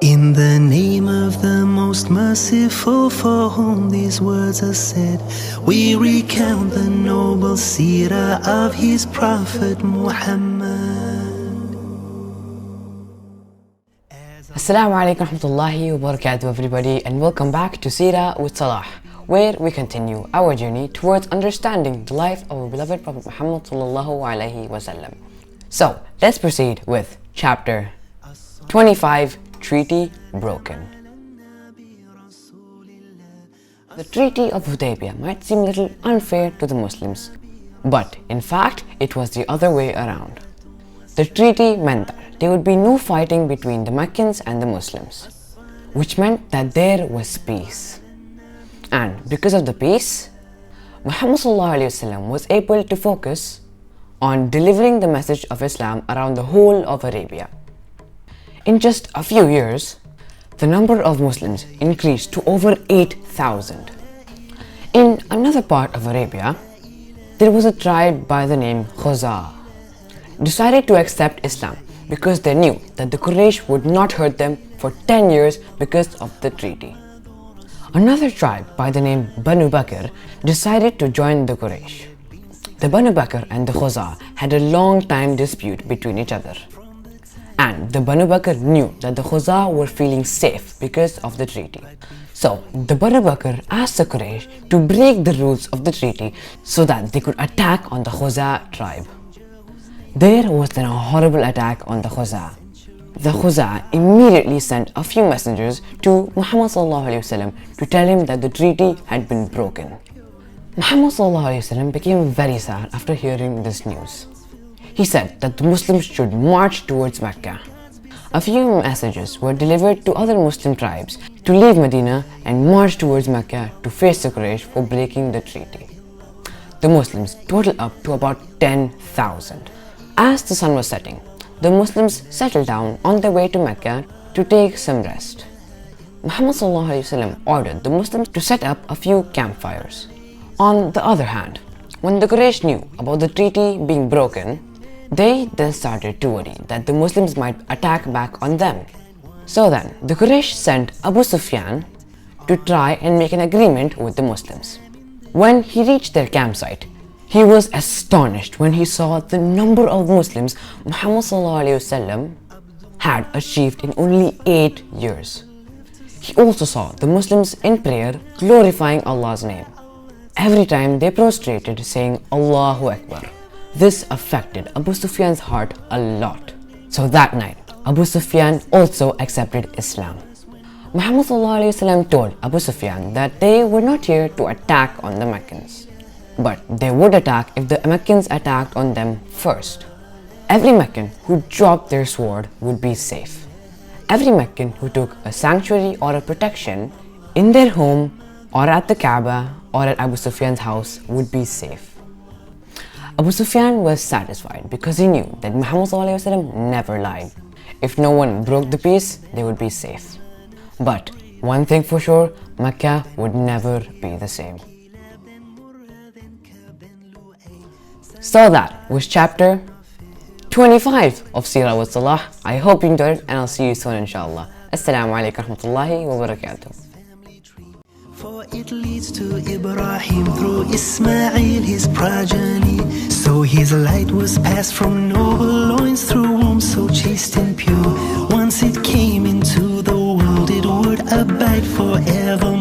In the name of the most merciful, for whom these words are said, we recount the noble Seerah of his Prophet Mohammed. Assalamu alaikum warahmatullahi wabarakatuh everybody, and welcome back to Seerah with Salaah, where we continue our journey towards understanding the life of our beloved Prophet Muhammad sallallahu alaihi wasallam. So let's proceed with chapter 25, Treaty Broken. The Treaty of Hudaybiyah might seem a little unfair to the Muslims, but in fact it was the other way around. The treaty meant that there would be no fighting between the Meccans and the Muslims, which meant that there was peace. And because of the peace, Muhammad ﷺ was able to focus on delivering the message of Islam around the whole of Arabia. In just a few years, the number of Muslims increased to over 8,000. In another part of Arabia, there was a tribe by the name Khuzaa, decided to accept Islam because they knew that the Quraysh would not hurt them for 10 years because of the treaty. Another tribe by the name Banu Bakr decided to join the Quraysh. The Banu Bakr and the Khuzaa had a long time dispute between each other. And the Banu Bakr knew that the Khuzaa were feeling safe because of the treaty. So the Banu Bakr asked the Quraysh to break the rules of the treaty so that they could attack on the Khuzaa tribe. There was then a horrible attack on the Khuzaa. The Khuzaa immediately sent a few messengers to Muhammad ﷺ to tell him that the treaty had been broken. Muhammad ﷺ became very sad after hearing this news. He said that the Muslims should march towards Mecca. A few messages were delivered to other Muslim tribes to leave Medina and march towards Mecca to face the Quraysh for breaking the treaty. The Muslims totaled up to about 10,000. As the sun was setting, the Muslims settled down on their way to Mecca to take some rest. Muhammad ﷺ ordered the Muslims to set up a few campfires. On the other hand, when the Quraysh knew about the treaty being broken, they then started to worry that the Muslims might attack back on them. So then, the Quraysh sent Abu Sufyan to try and make an agreement with the Muslims. When he reached their campsite, he was astonished when he saw the number of Muslims Muhammad ﷺ had achieved in only 8 years. He also saw the Muslims in prayer glorifying Allah's name every time they prostrated, saying Allahu Akbar. This affected Abu Sufyan's heart a lot. So that night, Abu Sufyan also accepted Islam. Muhammad ﷺ told Abu Sufyan that they were not here to attack on the Meccans, but they would attack if the Meccans attacked on them first. Every Meccan who dropped their sword would be safe. Every Meccan who took a sanctuary or a protection in their home or at the Kaaba or at Abu Sufyan's house would be safe. Abu Sufyan was satisfied because he knew that Muhammad ﷺ never lied. If no one broke the peace, they would be safe. But one thing for sure, Mecca would never be the same. So that was chapter 25 of Seerah with Salaah. I hope you enjoyed it, and I'll see you soon inshallah. Assalamu alaikum warahmatullahi wabarakatuh. For it leads to Ibrahim through Ismail, his progeny. So his light was passed from noble loins through wombs so chaste and pure. Once it came into the world, it would abide forever.